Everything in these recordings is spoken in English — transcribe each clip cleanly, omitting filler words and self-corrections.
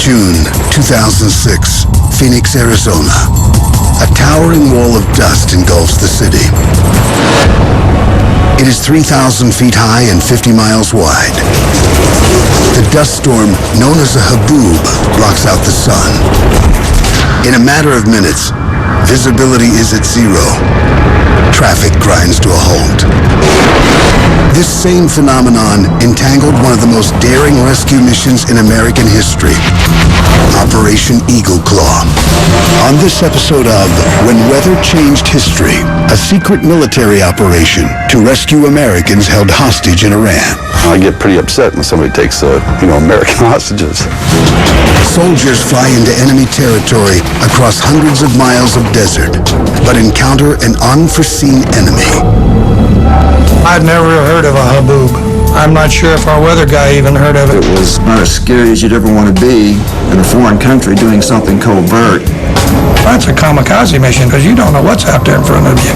June 2006, Phoenix, Arizona. A towering wall of dust engulfs the city. It is 3,000 feet high and 50 miles wide. The dust storm, known as a haboob, blocks out the sun. In a matter of minutes, visibility is at zero. Traffic grinds to a halt. This same phenomenon entangled one of the most daring rescue missions in American history, Operation Eagle Claw. On this episode of When Weather Changed History, a secret military operation to rescue Americans held hostage in Iran. I get pretty upset when somebody takes, American hostages. Soldiers fly into enemy territory across hundreds of miles of desert, but encounter an unforeseen enemy. I'd never heard of a haboob. I'm not sure if our weather guy even heard of it. It was about as scary as you'd ever want to be in a foreign country doing something covert. That's a kamikaze mission because you don't know what's out there in front of you.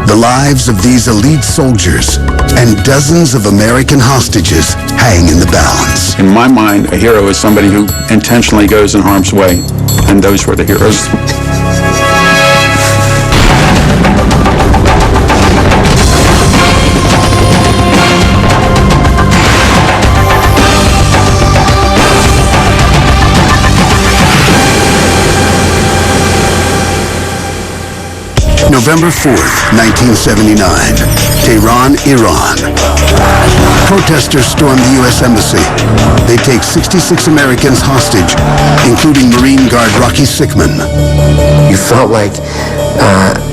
The lives of these elite soldiers and dozens of American hostages hang in the balance. In my mind, a hero is somebody who intentionally goes in harm's way, and those were the heroes. November 4th, 1979, Tehran, Iran. Protesters storm the U.S. Embassy. They take 66 Americans hostage, including Marine Guard Rocky Sickman. You felt like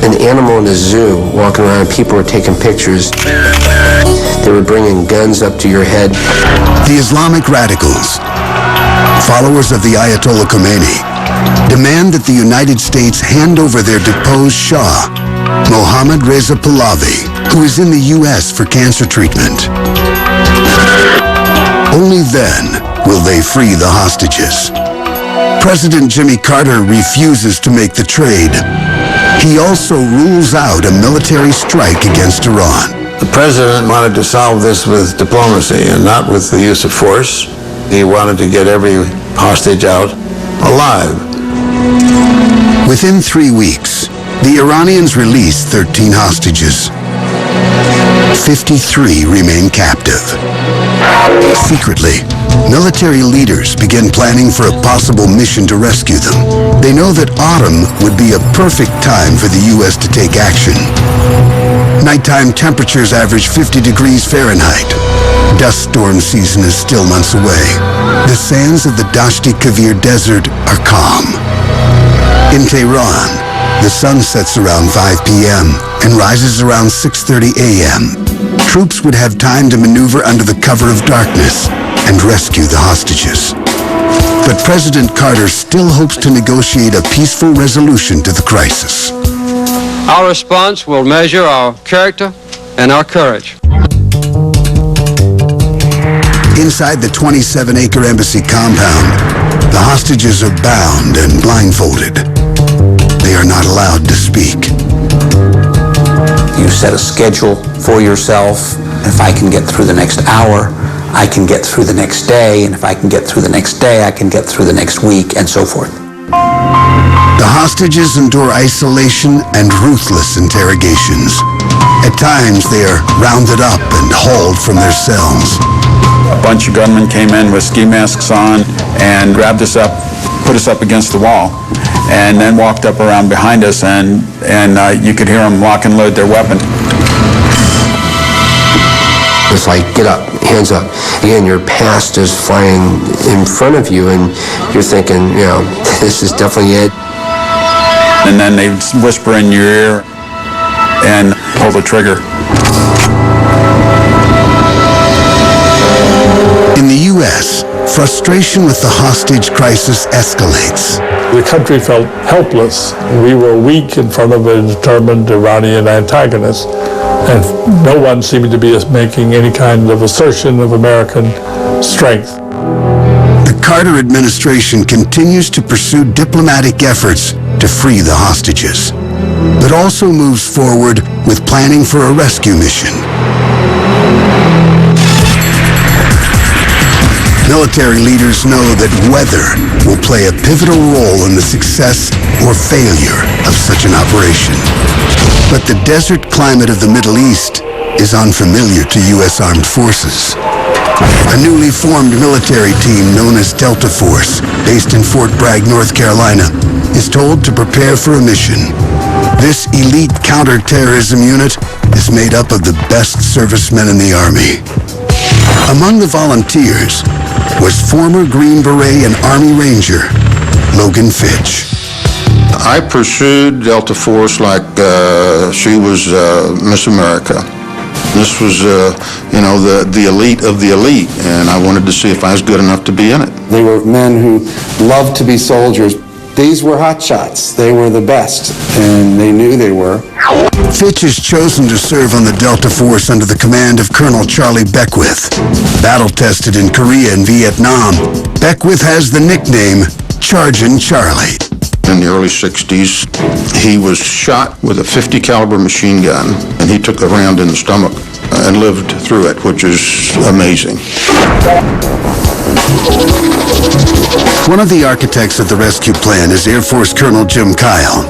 an animal in a zoo walking around. People were taking pictures. They were bringing guns up to your head. The Islamic radicals, followers of the Ayatollah Khomeini, demand that the United States hand over their deposed Shah, Mohammad Reza Pahlavi, who is in the U.S. for cancer treatment. Only then will they free the hostages. President Jimmy Carter refuses to make the trade. He also rules out a military strike against Iran. The president wanted to solve this with diplomacy and not with the use of force. He wanted to get every hostage out alive. Within 3 weeks, the Iranians released 13 hostages. 53 remain captive. Secretly, military leaders begin planning for a possible mission to rescue them. They know that autumn would be a perfect time for the U.S. to take action. Nighttime temperatures average 50 degrees Fahrenheit. Dust storm season is still months away. The sands of the Dashti Kavir Desert are calm. In Tehran, the sun sets around 5 p.m. and rises around 6:30 a.m. Troops would have time to maneuver under the cover of darkness and rescue the hostages. But President Carter still hopes to negotiate a peaceful resolution to the crisis. Our response will measure our character and our courage. Inside the 27-acre embassy compound, the hostages are bound and blindfolded. They are not allowed to speak. You set a schedule for yourself. If I can get through the next hour, I can get through the next day, and if I can get through the next day, I can get through the next week, and so forth. The hostages endure isolation and ruthless interrogations. At times, they are rounded up and hauled from their cells. A bunch of gunmen came in with ski masks on and grabbed us up, put us up against the wall, and then walked up around behind us, and you could hear them lock and load their weapon. It's like, get up, hands up. Again, your past is flying in front of you, and you're thinking, this is definitely it. And then they whisper in your ear and pull the trigger. In the U.S., frustration with the hostage crisis escalates. The country felt helpless. We were weak in front of a determined Iranian antagonist, and no one seemed to be making any kind of assertion of American strength. The Carter administration continues to pursue diplomatic efforts to free the hostages, but also moves forward with planning for a rescue mission. Military leaders know that weather will play a pivotal role in the success or failure of such an operation. But the desert climate of the Middle East is unfamiliar to U.S. Armed Forces. A newly formed military team known as Delta Force, based in Fort Bragg, North Carolina, is told to prepare for a mission. This elite counterterrorism unit is made up of the best servicemen in the Army. Among the volunteers was former Green Beret and Army Ranger Logan Fitch. I pursued Delta Force like she was Miss America. This was, the elite of the elite, and I wanted to see if I was good enough to be in it. They were men who loved to be soldiers. These were hot shots. They were the best, and they knew they were. Fitch is chosen to serve on the Delta Force under the command of Colonel Charlie Beckwith. Battle-tested in Korea and Vietnam, Beckwith has the nickname Chargin' Charlie. In the early 60s, he was shot with a .50 caliber machine gun, and he took a round in the stomach and lived through it, which is amazing. One of the architects of the rescue plan is Air Force Colonel Jim Kyle.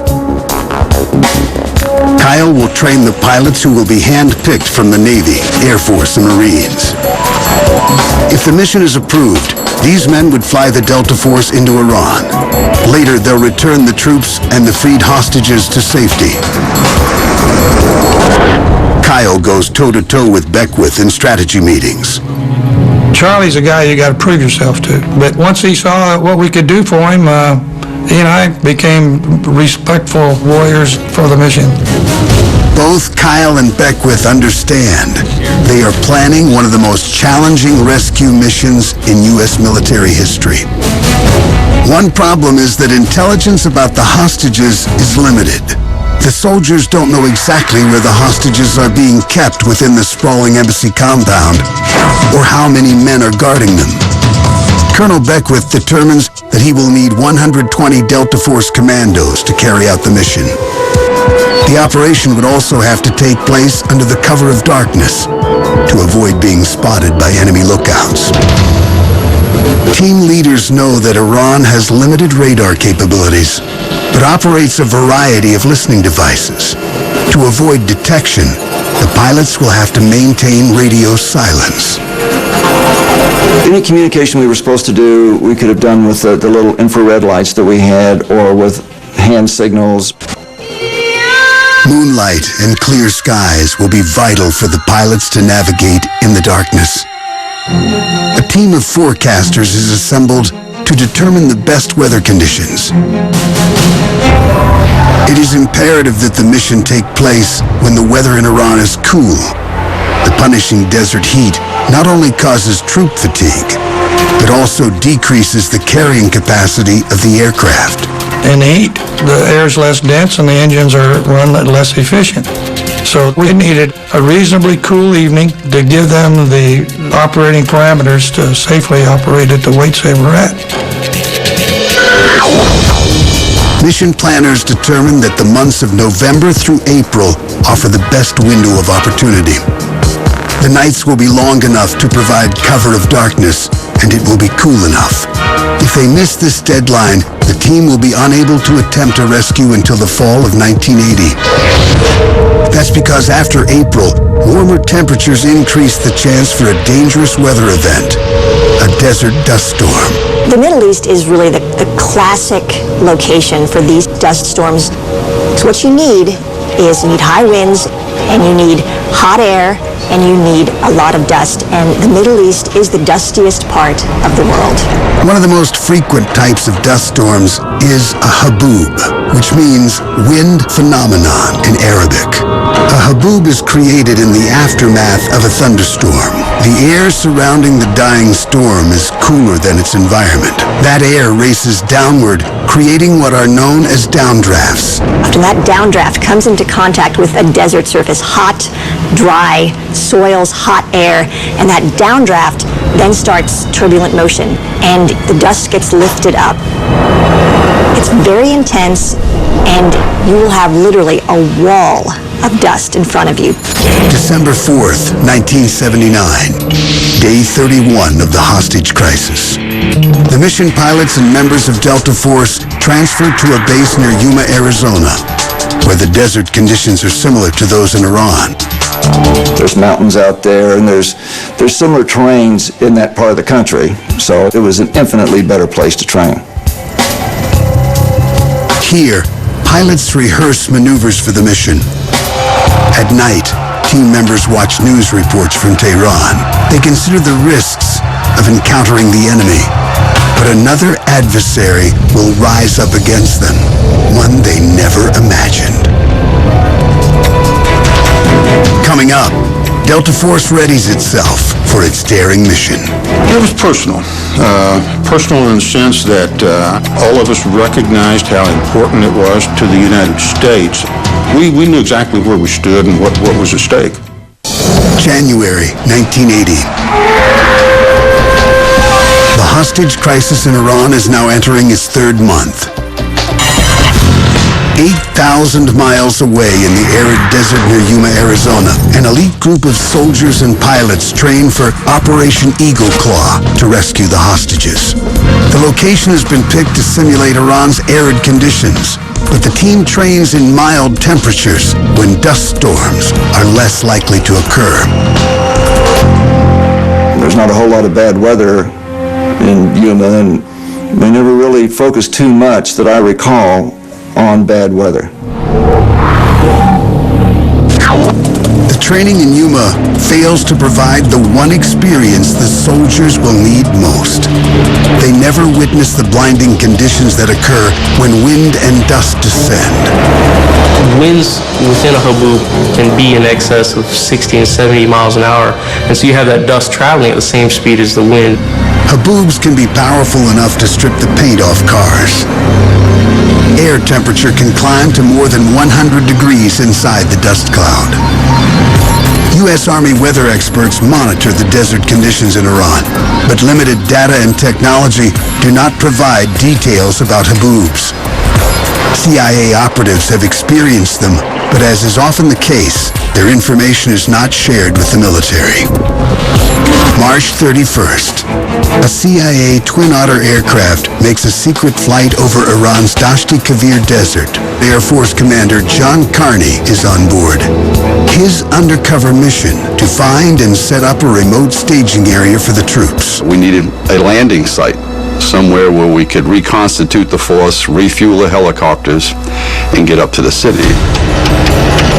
Kyle will train the pilots who will be hand-picked from the Navy, Air Force, and Marines. If the mission is approved, these men would fly the Delta Force into Iran. Later, they'll return the troops and the freed hostages to safety. Kyle goes toe-to-toe with Beckwith in strategy meetings. Charlie's a guy you got to prove yourself to. But once he saw what we could do for him, he and I became respectful warriors for the mission. Both Kyle and Beckwith understand they are planning one of the most challenging rescue missions in U.S. military history. One problem is that intelligence about the hostages is limited. The soldiers don't know exactly where the hostages are being kept within the sprawling embassy compound, or how many men are guarding them. Colonel Beckwith determines that he will need 120 Delta Force commandos to carry out the mission. The operation would also have to take place under the cover of darkness to avoid being spotted by enemy lookouts. Team leaders know that Iran has limited radar capabilities, but operates a variety of listening devices. To avoid detection, the pilots will have to maintain radio silence. Any communication we were supposed to do, we could have done with the little infrared lights that we had, or with hand signals. Moonlight and clear skies will be vital for the pilots to navigate in the darkness. A team of forecasters is assembled to determine the best weather conditions. It is imperative that the mission take place when the weather in Iran is cool. The punishing desert heat not only causes troop fatigue, but also decreases the carrying capacity of the aircraft. In the heat, the air is less dense and the engines are run less efficient. So we needed a reasonably cool evening to give them the operating parameters to safely operate at the weights they were at. Mission planners determined that the months of November through April offer the best window of opportunity. The nights will be long enough to provide cover of darkness, and it will be cool enough. If they miss this deadline, the team will be unable to attempt a rescue until the fall of 1980. That's because after April, warmer temperatures increase the chance for a dangerous weather event, a desert dust storm. The Middle East is really the classic location for these dust storms. So what you need is you need high winds, and you need hot air, and you need a lot of dust. And the Middle East is the dustiest part of the world. One of the most frequent types of dust storms is a haboob, which means wind phenomenon in Arabic. A haboob is created in the aftermath of a thunderstorm. The air surrounding the dying storm is cooler than its environment. That air races downward, creating what are known as downdrafts. After that downdraft comes into contact with a desert surface, hot, dry soils, hot air, and that downdraft then starts turbulent motion, and the dust gets lifted up. It's very intense, and you will have literally a wall of dust in front of you. December 4th, 1979, day 31 of the hostage crisis. The mission pilots and members of Delta Force transferred to a base near Yuma, Arizona, where the desert conditions are similar to those in Iran. There's mountains out there, and there's similar terrains in that part of the country, so it was an infinitely better place to train. Here, pilots rehearse maneuvers for the mission. At night, team members watch news reports from Tehran. They consider the risks of encountering the enemy. But another adversary will rise up against them, one they never imagined. Coming up, Delta Force readies itself for its daring mission. It was personal. Personal in the sense that all of us recognized how important it was to the United States. We knew exactly where we stood and what was at stake. January 1980. The hostage crisis in Iran is now entering its third month. 8,000 miles away in the arid desert near Yuma, Arizona, an elite group of soldiers and pilots train for Operation Eagle Claw to rescue the hostages. The location has been picked to simulate Iran's arid conditions, but the team trains in mild temperatures when dust storms are less likely to occur. There's not a whole lot of bad weather in Yuma, and they never really focused too much that I recall on bad weather. The training in Yuma fails to provide the one experience the soldiers will need most. They never witness the blinding conditions that occur when wind and dust descend. Winds within a haboob can be in excess of 60 and 70 miles an hour, and so you have that dust traveling at the same speed as the wind. Haboobs can be powerful enough to strip the paint off cars. Air temperature can climb to more than 100 degrees inside the dust cloud. U.S. Army weather experts monitor the desert conditions in Iran, but limited data and technology do not provide details about haboobs. CIA operatives have experienced them, but as is often the case, their information is not shared with the military. March 31st, a CIA Twin Otter aircraft makes a secret flight over Iran's Dashti Kavir Desert. Air Force Commander John Carney is on board. His undercover mission to find and set up a remote staging area for the troops. We needed a landing site, somewhere where we could reconstitute the force, refuel the helicopters, and get up to the city.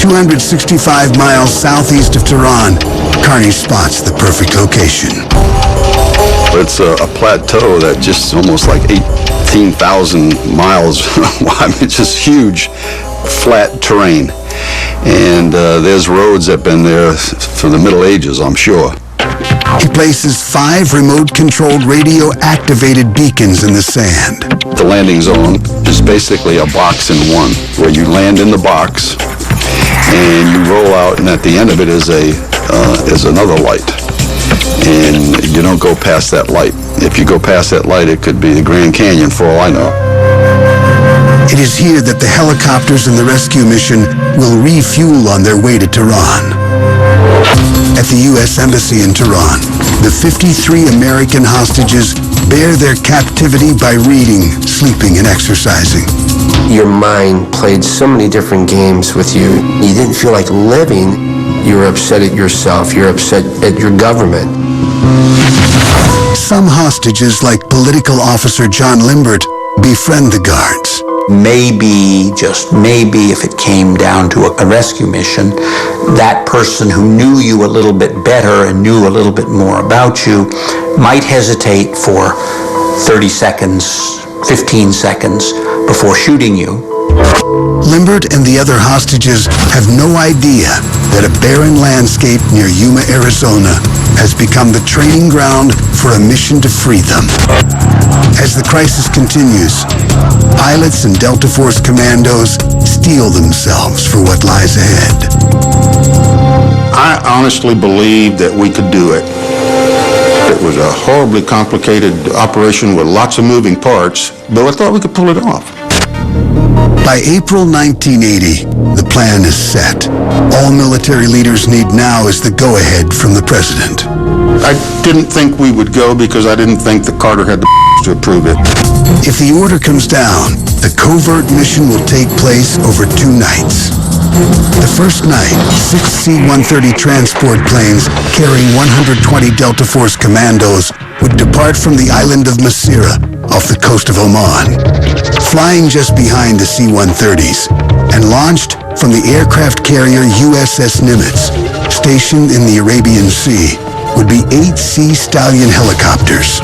265 miles southeast of Tehran, Carney spots the perfect location. It's a plateau that just almost like 18,000 miles wide. It's just huge, flat terrain. And there's roads that have been there for the Middle Ages, I'm sure. He places 5 remote-controlled radio-activated beacons in the sand. The landing zone is basically a box in one, where you land in the box and you roll out, and at the end of it is another light. And you don't go past that light. If you go past that light, it could be the Grand Canyon for all I know. It is here that the helicopters in the rescue mission will refuel on their way to Tehran. At the U.S. Embassy in Tehran, the 53 American hostages bear their captivity by reading, sleeping, and exercising. Your mind played so many different games with you. You didn't feel like living. You were upset at yourself. You're upset at your government. Some hostages, like political officer John Limbert, befriend the guards. Maybe, just maybe, if it came down to a rescue mission, that person who knew you a little bit better and knew a little bit more about you might hesitate for 30 seconds, 15 seconds before shooting you. Limbert and the other hostages have no idea that a barren landscape near Yuma, Arizona has become the training ground for a mission to free them. As the crisis continues, pilots and Delta Force commandos steel themselves for what lies ahead. I honestly believed that we could do it. It was a horribly complicated operation with lots of moving parts, but I thought we could pull it off. By April 1980, the plan is set. All military leaders need now is the go-ahead from the president. I didn't think we would go because I didn't think that Carter had the to approve it. If the order comes down, the covert mission will take place over 2 nights. The first night, 6 C-130 transport planes carrying 120 Delta Force commandos would depart from the island of Masira off the coast of Oman, flying just behind the C-130s, and launched from the aircraft carrier USS Nimitz, stationed in the Arabian Sea, would be 8 Sea Stallion helicopters.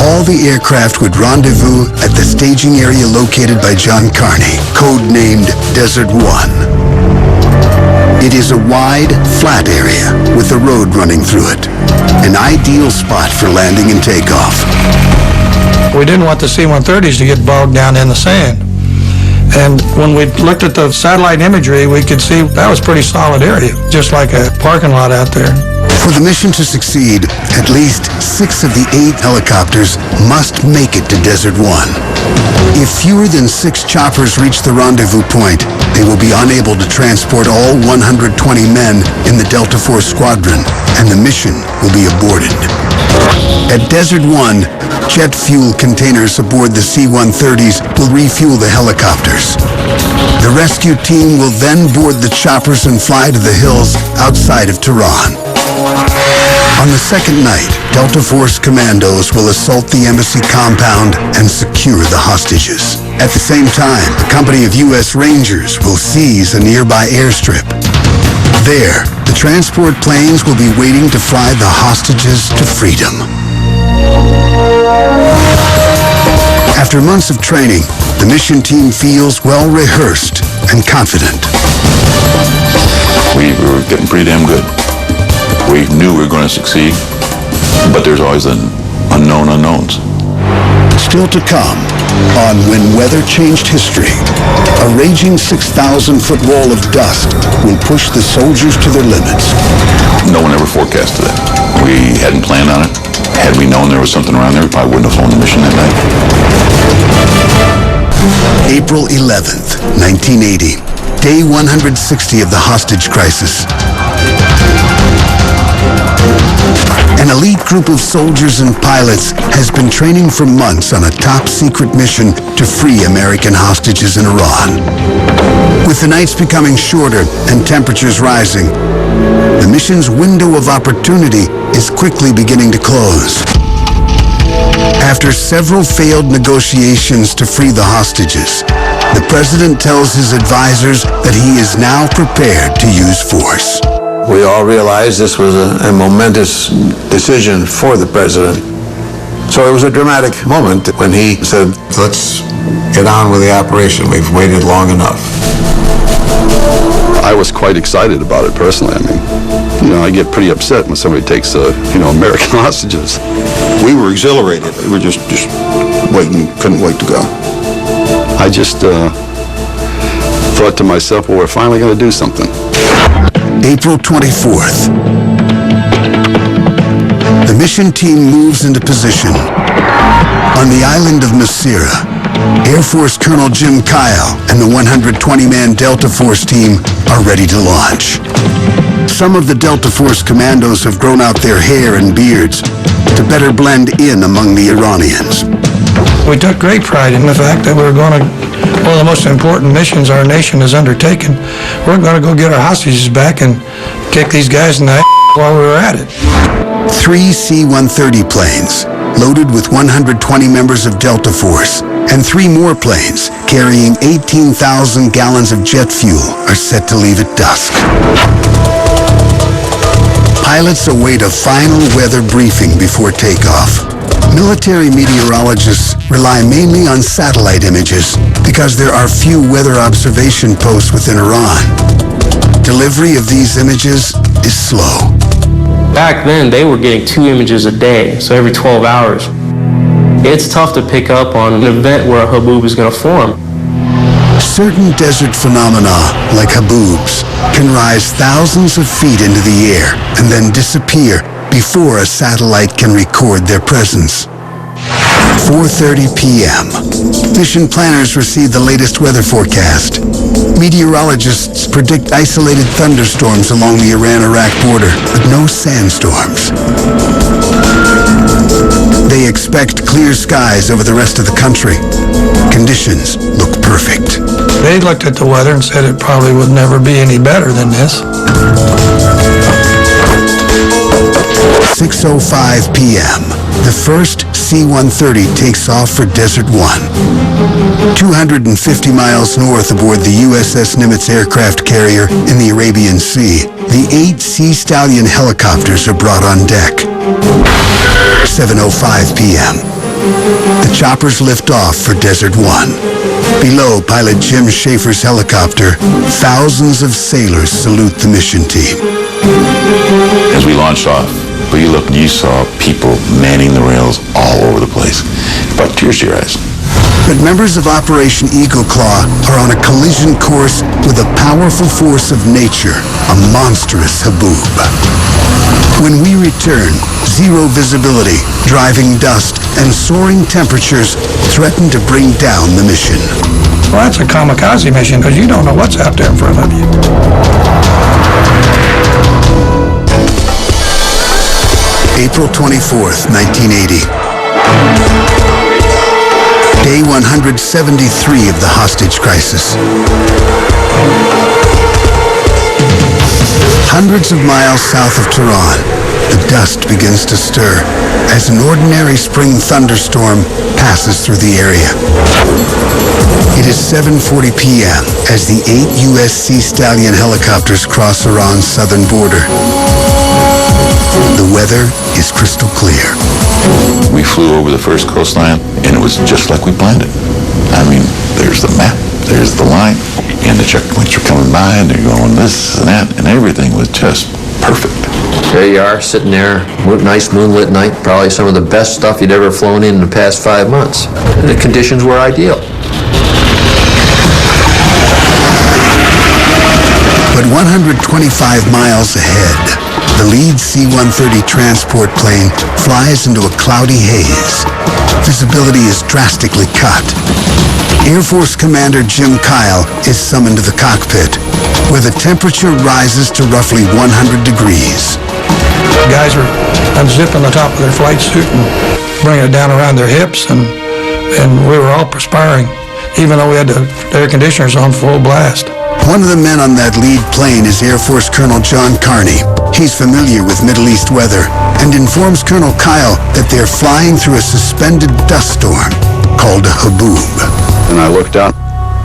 All the aircraft would rendezvous at the staging area located by John Carney, codenamed Desert One. It is a wide, flat area with a road running through it, an ideal spot for landing and takeoff. We didn't want the C-130s to get bogged down in the sand. And when we looked at the satellite imagery, we could see that was a pretty solid area, just like a parking lot out there. For the mission to succeed, at least 6 of the 8 helicopters must make it to Desert One. If fewer than 6 choppers reach the rendezvous point, they will be unable to transport all 120 men in the Delta Force squadron, and the mission will be aborted. At Desert One, jet fuel containers aboard the C-130s will refuel the helicopters. The rescue team will then board the choppers and fly to the hills outside of Tehran. On the second night, Delta Force commandos will assault the embassy compound and secure the hostages. At the same time, a company of U.S. Rangers will seize a nearby airstrip. There, the transport planes will be waiting to fly the hostages to freedom. After months of training, the mission team feels well rehearsed and confident. We were getting pretty damn good. We knew we were going to succeed, but there's always an unknown unknowns. Still to come on When Weather Changed History, a raging 6,000-foot wall of dust will push the soldiers to their limits. No one ever forecasted that. We hadn't planned on it. Had we known there was something around there, we probably wouldn't have flown the mission that night. April 11th, 1980, day 160 of the hostage crisis. An elite group of soldiers and pilots has been training for months on a top-secret mission to free American hostages in Iran. With the nights becoming shorter and temperatures rising, the mission's window of opportunity is quickly beginning to close. After several failed negotiations to free the hostages, the president tells his advisors that he is now prepared to use force. We all realized this was a momentous decision for the president. So it was a dramatic moment when he said, let's get on with the operation. We've waited long enough. I was quite excited about it personally. I mean, I get pretty upset when somebody takes, American hostages. We were exhilarated. We were just waiting, couldn't wait to go. I just thought to myself, well, we're finally going to do something. April 24th. The mission team moves into position. On the island of Masira, Air Force Colonel Jim Kyle and the 120-man Delta Force team are ready to launch. Some of the Delta Force commandos have grown out their hair and beards to better blend in among the Iranians. We took great pride in the fact that we were going to, one of the most important missions our nation has undertaken, we're going to go get our hostages back and kick these guys in the ass while we were at it. 3 C-130 planes, loaded with 120 members of Delta Force, and 3 more planes carrying 18,000 gallons of jet fuel are set to leave at dusk. Pilots await a final weather briefing before takeoff. Military meteorologists rely mainly on satellite images because there are few weather observation posts within Iran. Delivery of these images is slow. Back then, they were getting 2 images a day, so every 12 hours. It's tough to pick up on an event where a haboob is going to form. Certain desert phenomena, like haboobs, can rise thousands of feet into the air and then disappear before a satellite can record their presence. 4:30 p.m. Mission planners receive the latest weather forecast. Meteorologists predict isolated thunderstorms along the Iran-Iraq border, but no sandstorms. They expect clear skies over the rest of the country. Conditions look perfect. They looked at the weather and said it probably would never be any better than this. 6:05 p.m. The first C-130 takes off for Desert One. 250 miles north aboard the USS Nimitz aircraft carrier in the Arabian Sea, the 8 Sea Stallion helicopters are brought on deck. 7:05 p.m. The choppers lift off for Desert One. Below pilot Jim Schaefer's helicopter, thousands of sailors salute the mission team. As we launched off, you looked and you saw people manning the rails all over the place. Brought tears to your eyes. But members of Operation Eagle Claw are on a collision course with a powerful force of nature, a monstrous haboob. When we return, zero visibility, driving dust, and soaring temperatures threaten to bring down the mission. Well, that's a kamikaze mission because you don't know what's out there in front of you. April 24th, 1980. Day 173 of the hostage crisis. Hundreds of miles south of Tehran, the dust begins to stir as an ordinary spring thunderstorm passes through the area. It is 7:40 p.m. as the 8 U.S. Sea Stallion helicopters cross Iran's southern border. The weather is crystal clear. We flew over the first coastline, and it was just like we planned it. I mean, there's the map, there's the line, and the checkpoints were coming by, and they're going this and that, and everything was just perfect. There you are, sitting there, nice moonlit night, probably some of the best stuff you'd ever flown in the past 5 months. The conditions were ideal. But 125 miles ahead, the lead C-130 transport plane flies into a cloudy haze. Visibility is drastically cut. Air Force Commander Jim Kyle is summoned to the cockpit, where the temperature rises to roughly 100 degrees. Guys are unzipping the top of their flight suit and bringing it down around their hips, and we were all perspiring, even though we had the air conditioners on full blast. One of the men on that lead plane is Air Force Colonel John Carney. He's familiar with Middle East weather and informs Colonel Kyle that they're flying through a suspended dust storm called a haboob. And I looked out,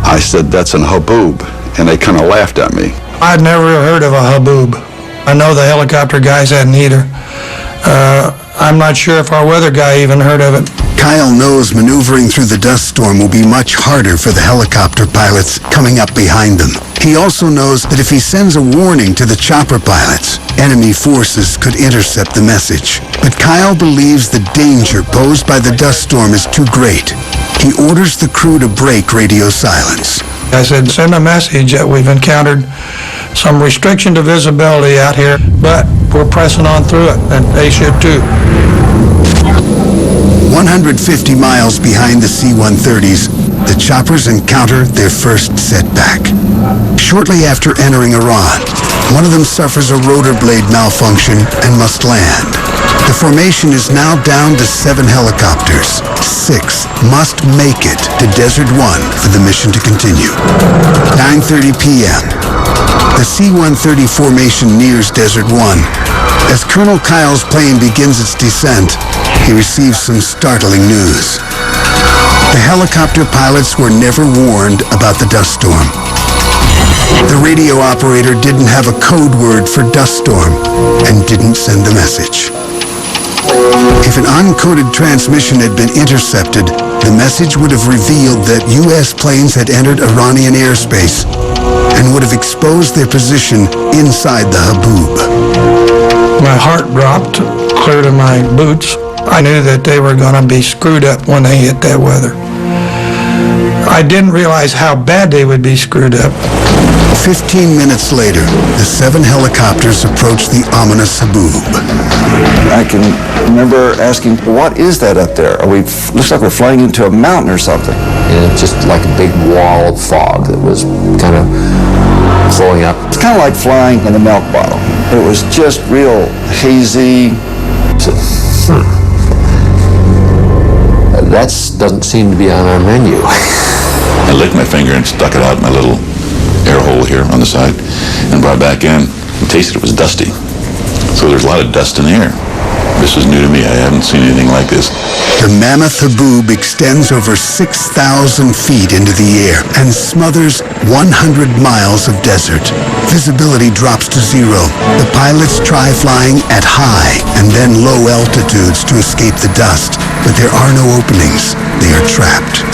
I said, that's an haboob, and they kind of laughed at me. I'd never heard of a haboob. I know the helicopter guys hadn't either. I'm not sure if our weather guy even heard of it. Kyle knows maneuvering through the dust storm will be much harder for the helicopter pilots coming up behind them. He also knows that if he sends a warning to the chopper pilots, enemy forces could intercept the message. But Kyle believes the danger posed by the dust storm is too great. He orders the crew to break radio silence. I said, send a message that we've encountered some restriction to visibility out here, but we're pressing on through it, and they should too. 150 miles behind the C-130s, the choppers encounter their first setback. Shortly after entering Iran, one of them suffers a rotor blade malfunction and must land. The formation is now down to 7 helicopters. 6 must make it to Desert One for the mission to continue. 9:30 p.m. The C-130 formation nears Desert One. As Colonel Kyle's plane begins its descent, he receives some startling news. The helicopter pilots were never warned about the dust storm. The radio operator didn't have a code word for dust storm and didn't send the message. If an uncoded transmission had been intercepted, the message would have revealed that U.S. planes had entered Iranian airspace and would have exposed their position inside the haboob. My heart dropped clear to my boots. I knew that they were going to be screwed up when they hit that weather. I didn't realize how bad they would be screwed up. 15 minutes later, the 7 helicopters approached the ominous Haboob. I can remember asking, what is that up there? Looks like we're flying into a mountain or something. And it's just like a big wall of fog that was kind of flowing up. It's kind of like flying in a milk bottle. It was just real hazy. That doesn't seem to be on our menu. I licked my finger and stuck it out in my little air hole here on the side and brought it back in and tasted it was dusty. So there's a lot of dust in the air. This was new to me. I haven't seen anything like this. The mammoth Haboob extends over 6,000 feet into the air and smothers 100 miles of desert. Visibility drops to zero. The pilots try flying at high and then low altitudes to escape the dust, but there are no openings. They are trapped.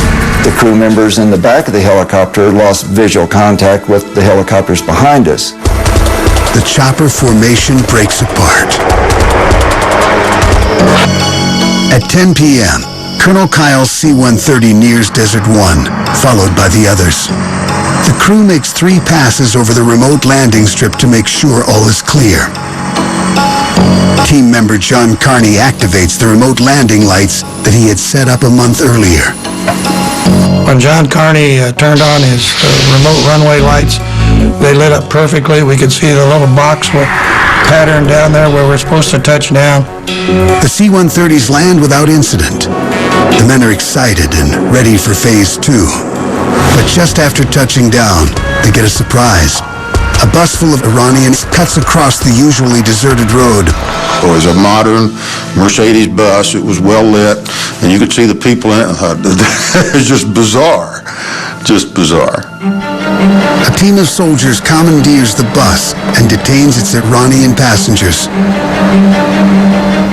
The crew members in the back of the helicopter lost visual contact with the helicopters behind us. The chopper formation breaks apart. At 10 p.m., Colonel Kyle's C-130 nears Desert 1, followed by the others. The crew makes 3 passes over the remote landing strip to make sure all is clear. Team member John Carney activates the remote landing lights that he had set up a month earlier. When John Carney turned on his remote runway lights, they lit up perfectly. We could see the little box pattern down there where we're supposed to touch down. The C-130s land without incident. The men are excited and ready for Phase 2. But just after touching down, they get a surprise. A bus full of Iranians cuts across the usually deserted road. It was a modern Mercedes bus. It was well lit, and you could see the people in it. It's just bizarre. Just bizarre. A team of soldiers commandeers the bus and detains its Iranian passengers.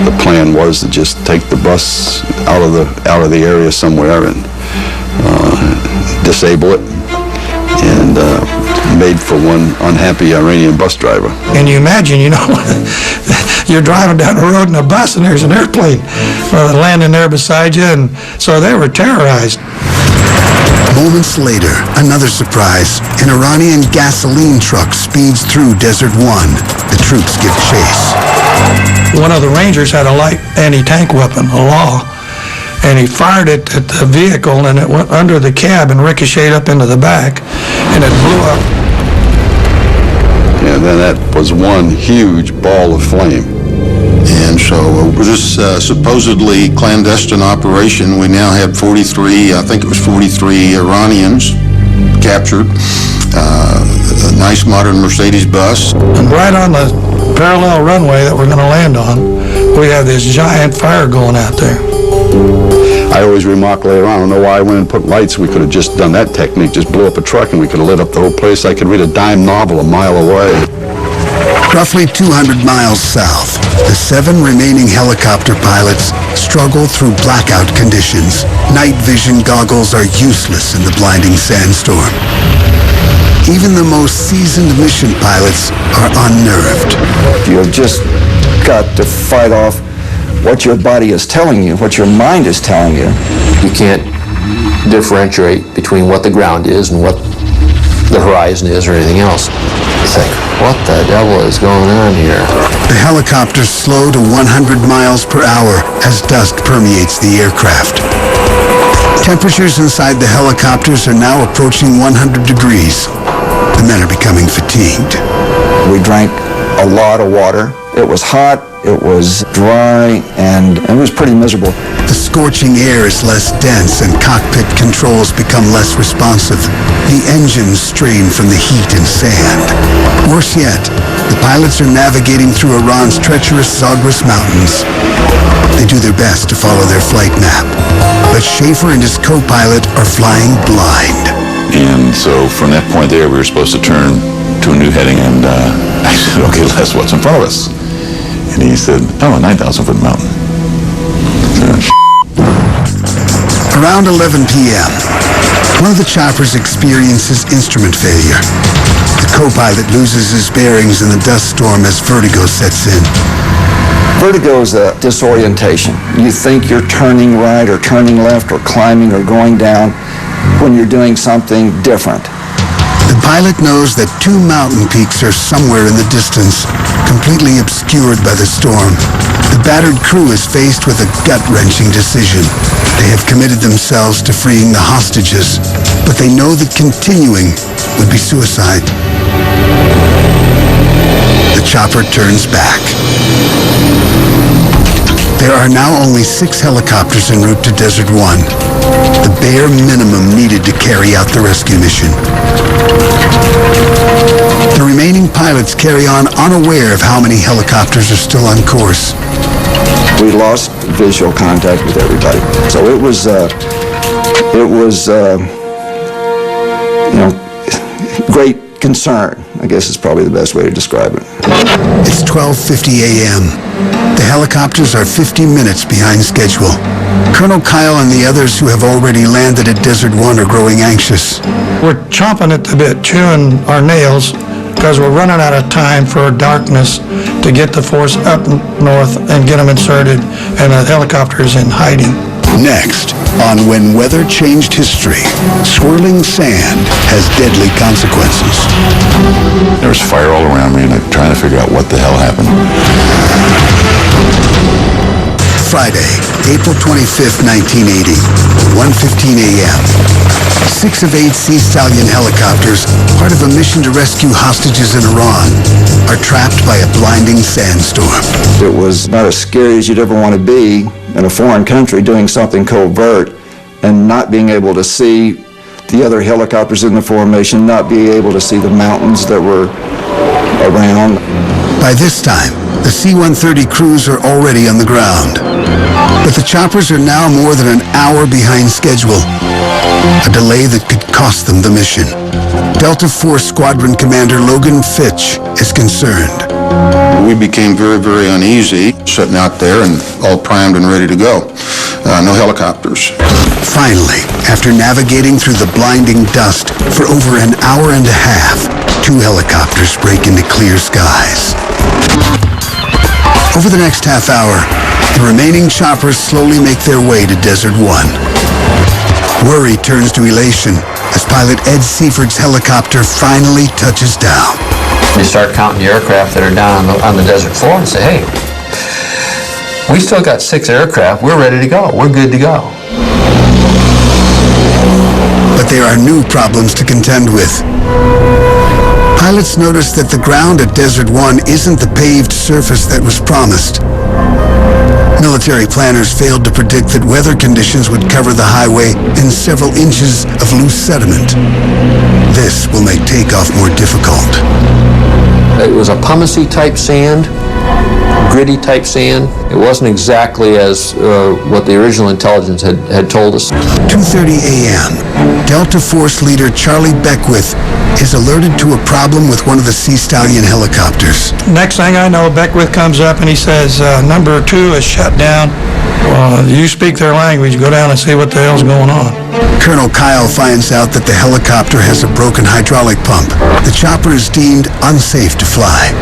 The plan was to just take the bus out of the area somewhere and disable it, and made for one unhappy Iranian bus driver. And you imagine, you're driving down the road in a bus and there's an airplane landing there beside you, and so they were terrorized. Moments later, another surprise. An Iranian gasoline truck speeds through Desert 1. The troops give chase. One of the Rangers had a light anti-tank weapon, a law, and he fired it at the vehicle, and it went under the cab and ricocheted up into the back, and it blew up. And then that was one huge ball of flame. And so with this supposedly clandestine operation, we now have 43, I think it was 43 Iranians captured. A nice modern Mercedes bus. And right on the parallel runway that we're going to land on, we have this giant fire going out there. I always remark later on, I don't know why I went and put lights. We could have just done that technique, just blew up a truck and we could have lit up the whole place. I could read a dime novel a mile away. Roughly 200 miles south, the 7 remaining helicopter pilots struggle through blackout conditions. Night vision goggles are useless in the blinding sandstorm. Even the most seasoned mission pilots are unnerved. You've just got to fight off what your body is telling you, what your mind is telling you. You can't differentiate between what the ground is and what the horizon is or anything else. You think, what the devil is going on here? The helicopters slow to 100 miles per hour as dust permeates the aircraft. Temperatures inside the helicopters are now approaching 100 degrees. The men are becoming fatigued. We drank a lot of water. It was hot, it was dry, and it was pretty miserable. The scorching air is less dense and cockpit controls become less responsive. The engines strain from the heat and sand. Worse yet, the pilots are navigating through Iran's treacherous Zagros Mountains. They do their best to follow their flight map, but Schaefer and his co-pilot are flying blind. And so from that point there, we were supposed to turn to a new heading, and I said, okay, Les, what's in front of us? And he said, oh, a 9,000-foot mountain. Around 11 p.m., one of the choppers experiences instrument failure. The co-pilot loses his bearings in the dust storm as vertigo sets in. Vertigo is a disorientation. You think you're turning right or turning left or climbing or going down, when you're doing something different. The pilot knows that two mountain peaks are somewhere in the distance, completely obscured by the storm. The battered crew is faced with a gut-wrenching decision. They have committed themselves to freeing the hostages, but they know that continuing would be suicide. The chopper turns back. There are now only 6 helicopters en route to Desert One, the bare minimum needed to carry out the rescue mission. The remaining pilots carry on unaware of how many helicopters are still on course. We lost visual contact with everybody. So it was great concern, I guess is probably the best way to describe it. It's 12:50 a.m. The helicopters are 50 minutes behind schedule. Colonel Kyle and the others who have already landed at Desert One are growing anxious. We're chomping at the bit, chewing our nails, because we're running out of time for darkness to get the force up north and get them inserted, and the helicopter's in hiding. Next, on When Weather Changed History, swirling sand has deadly consequences. There was fire all around me, and I'm trying to figure out what the hell happened. Friday, April 25th, 1980, 1:15 a.m. 6 of 8 Sea Stallion helicopters, part of a mission to rescue hostages in Iran, are trapped by a blinding sandstorm. It was about as scary as you'd ever want to be in a foreign country doing something covert and not being able to see the other helicopters in the formation, not being able to see the mountains that were around. By this time, the C-130 crews are already on the ground. But the choppers are now more than an hour behind schedule, a delay that could cost them the mission. Delta Force Squadron Commander Logan Fitch is concerned. We became very, very uneasy, sitting out there and all primed and ready to go. No helicopters. Finally, after navigating through the blinding dust for over an hour and a half, 2 helicopters break into clear skies. Over the next half hour, the remaining choppers slowly make their way to Desert One. Worry turns to elation as pilot Ed Seiferd's helicopter finally touches down. You start counting the aircraft that are down on the desert floor and say, hey, we still got 6 aircraft. We're ready to go. We're good to go. But there are new problems to contend with. Pilots notice that the ground at Desert One isn't the paved surface that was promised. Military planners failed to predict that weather conditions would cover the highway in several inches of loose sediment. This will make takeoff more difficult. It was a pumicey type sand, gritty type sand. It wasn't exactly as what the original intelligence had told us. 2:30 a.m. Delta Force leader Charlie Beckwith is alerted to a problem with one of the Sea Stallion helicopters. Next thing I know, Beckwith comes up and he says, number 2 is shut down. Well, you speak their language, go down and see what the hell's going on. Colonel Kyle finds out that the helicopter has a broken hydraulic pump. The chopper is deemed unsafe to fly.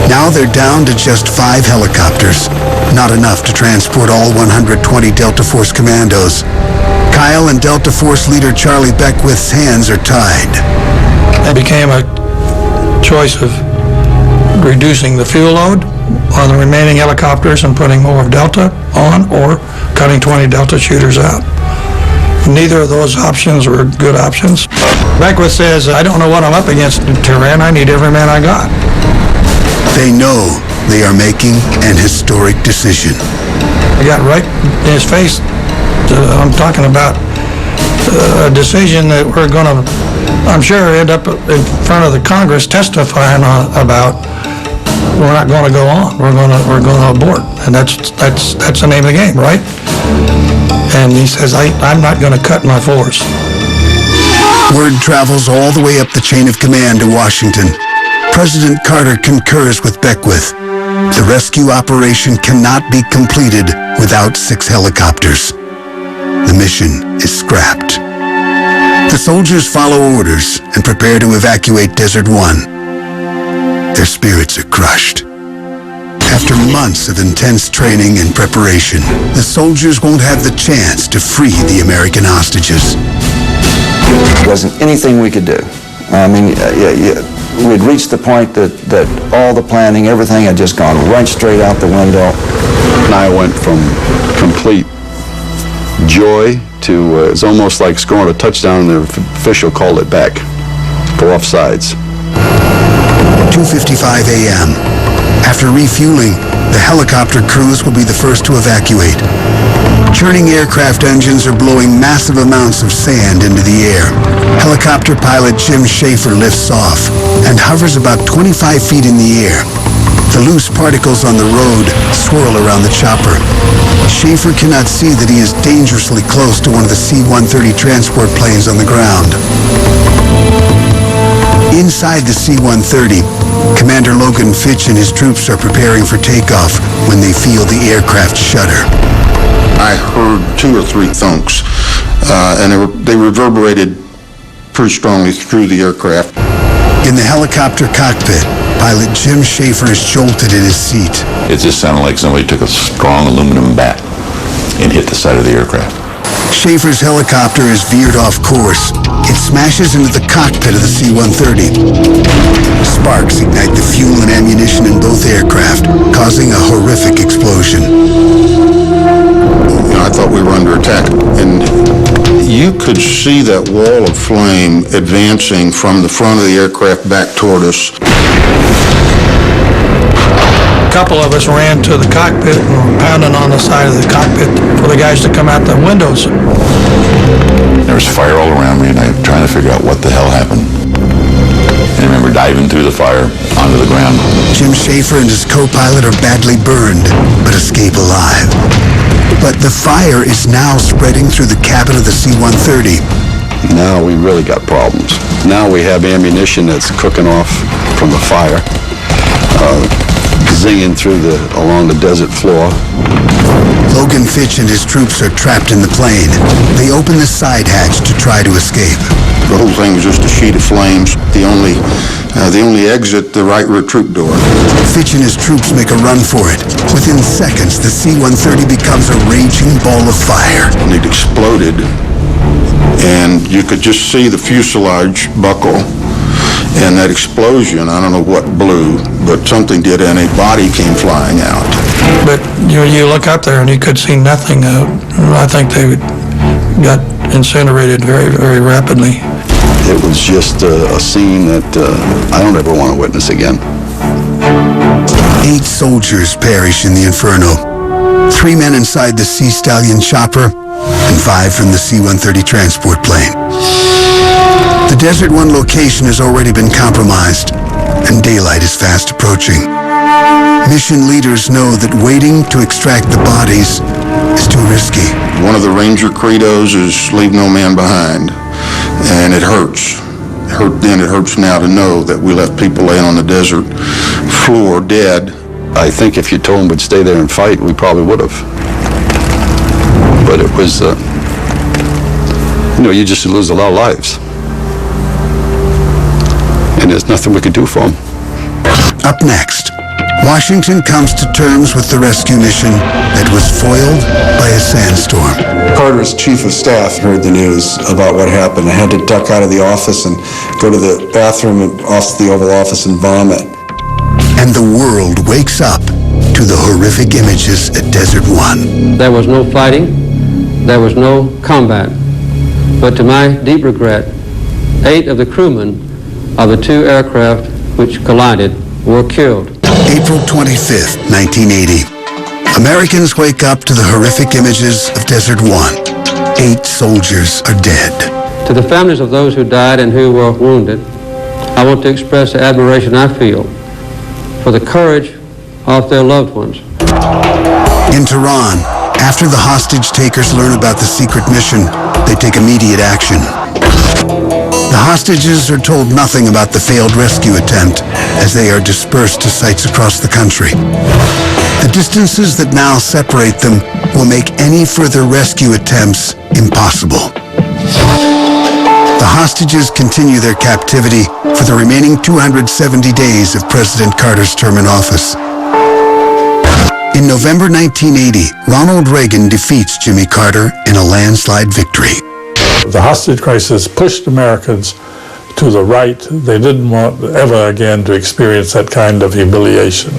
Now they're down to just 5 helicopters, not enough to transport all 120 Delta Force commandos. Kyle and Delta Force leader Charlie Beckwith's hands are tied. It became a choice of reducing the fuel load on the remaining helicopters and putting more of Delta on, or cutting 20 Delta shooters out. Neither of those options were good options. Beckwith says, I don't know what I'm up against in Tehran. I need every man I got. They know they are making an historic decision. I got right in his face. I'm talking about a decision that we're going to, I'm sure, end up in front of the Congress testifying about. We're not going to go on. We're going to abort, and that's the name of the game, right? And he says, I'm not going to cut my force. Word travels all the way up the chain of command to Washington. President Carter concurs with Beckwith. The rescue operation cannot be completed without 6 helicopters. The mission is scrapped. The soldiers follow orders and prepare to evacuate Desert One. Their spirits are crushed. After months of intense training and preparation, the soldiers won't have the chance to free the American hostages. There wasn't anything we could do. I mean, we'd reached the point that all the planning, everything had just gone right straight out the window. And I went from complete joy to it's almost like scoring a touchdown and the official called it back for offsides. 2:55 a.m. After refueling, the helicopter crews will be the first to evacuate. Churning aircraft engines are blowing massive amounts of sand into the air. Helicopter pilot Jim Schaefer lifts off and hovers about 25 feet in the air. The loose particles on the road swirl around the chopper. Schaefer cannot see that he is dangerously close to one of the C-130 transport planes on the ground. Inside the C-130, Commander Logan Fitch and his troops are preparing for takeoff when they feel the aircraft shudder. I heard 2 or 3 thunks, and they reverberated pretty strongly through the aircraft. In the helicopter cockpit, pilot Jim Schaefer is jolted in his seat. It just sounded like somebody took a strong aluminum bat and hit the side of the aircraft. Schaefer's helicopter is veered off course. It smashes into the cockpit of the C-130. Sparks ignite the fuel and ammunition in both aircraft, causing a horrific explosion. I thought we were under attack, and you could see that wall of flame advancing from the front of the aircraft back toward us. A couple of us ran to the cockpit and were pounding on the side of the cockpit for the guys to come out the windows. There was fire all around me, and I'm trying to figure out what the hell happened. And I remember diving through the fire onto the ground. Jim Schaefer and his co-pilot are badly burned, but escape alive. But the fire is now spreading through the cabin of the C-130. Now we really got problems. Now we have ammunition that's cooking off from the fire, zinging through along the desert floor. Logan Fitch and his troops are trapped in the plane. They open the side hatch to try to escape. The whole thing was just a sheet of flames. The only exit, the right rear troop door. Fitch and his troops make a run for it. Within seconds, the C-130 becomes a raging ball of fire. And it exploded, and you could just see the fuselage buckle. And that explosion, I don't know what blew, but something did, and a body came flying out. But you look up there and you could see nothing. I think they got incinerated very, very rapidly. It was just a scene that I don't ever want to witness again. 8 soldiers perish in the inferno. 3 men inside the Sea Stallion chopper and 5 from the C-130 transport plane. The Desert One location has already been compromised, and daylight is fast approaching. Mission leaders know that waiting to extract the bodies is too risky. One of the Ranger credos is leave no man behind, and it hurts. It hurt then, it hurts now to know that we left people laying on the desert floor dead. I think if you told them we'd stay there and fight, we probably would have. But it was, you just lose a lot of lives. And there's nothing we could do for them. Up next, Washington comes to terms with the rescue mission that was foiled by a sandstorm. Carter's chief of staff heard the news about what happened. I had to duck out of the office and go to the bathroom off the Oval Office and vomit. And the world wakes up to the horrific images at Desert One. There was no fighting. There was no combat. But to my deep regret, 8 of the crewmen of the 2 aircraft which collided were killed. April 25th, 1980. Americans wake up to the horrific images of Desert One. 8 soldiers are dead. To the families of those who died and who were wounded, I want to express the admiration I feel for the courage of their loved ones. In Tehran, after the hostage takers learn about the secret mission, they take immediate action. The hostages are told nothing about the failed rescue attempt as they are dispersed to sites across the country. The distances that now separate them will make any further rescue attempts impossible. The hostages continue their captivity for the remaining 270 days of President Carter's term in office. In November 1980, Ronald Reagan defeats Jimmy Carter in a landslide victory. The hostage crisis pushed Americans to the right. They didn't want ever again to experience that kind of humiliation.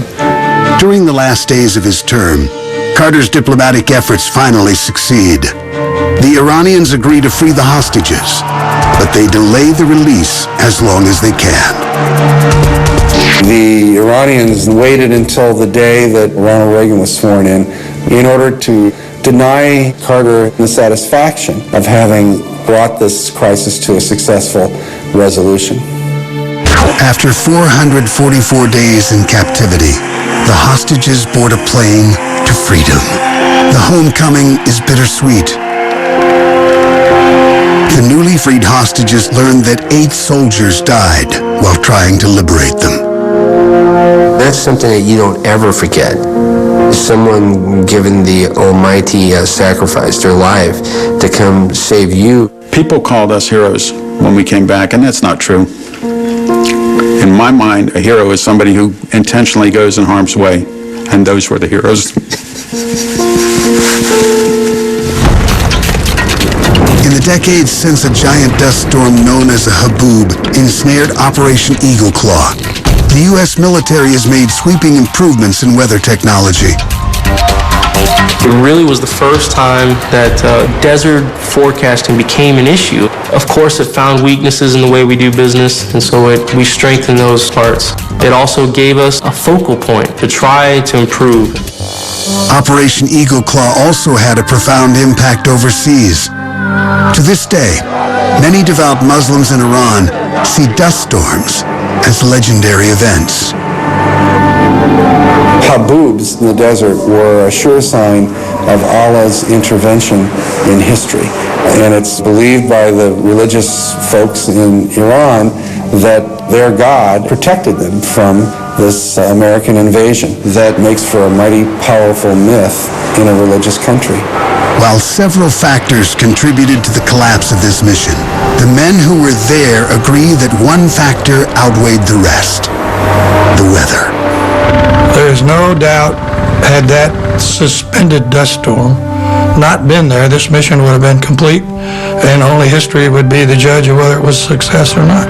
During the last days of his term, Carter's diplomatic efforts finally succeed. The Iranians agree to free the hostages, but they delay the release as long as they can. The Iranians waited until the day that Ronald Reagan was sworn in order to deny Carter the satisfaction of having brought this crisis to a successful resolution. After 444 days in captivity, the hostages board a plane to freedom. The homecoming is bittersweet. The newly freed hostages learned that 8 soldiers died while trying to liberate them. That's something that you don't ever forget. Someone given the almighty sacrifice, their life, to come save you. People called us heroes when we came back, and that's not true. In my mind, a hero is somebody who intentionally goes in harm's way, and those were the heroes. In the decades since a giant dust storm known as a haboob ensnared Operation Eagle Claw, the U.S. military has made sweeping improvements in weather technology. It really was the first time that desert forecasting became an issue. Of course, it found weaknesses in the way we do business, and so we strengthened those parts. It also gave us a focal point to try to improve. Operation Eagle Claw also had a profound impact overseas. To this day, many devout Muslims in Iran see dust storms as legendary events. Haboobs in the desert were a sure sign of Allah's intervention in history. And it's believed by the religious folks in Iran that their God protected them from this American invasion. That makes for a mighty powerful myth in a religious country. While several factors contributed to the collapse of this mission, the men who were there agree that one factor outweighed the rest: the weather. There's no doubt, had that suspended dust storm not been there, this mission would have been complete, and only history would be the judge of whether it was a success or not.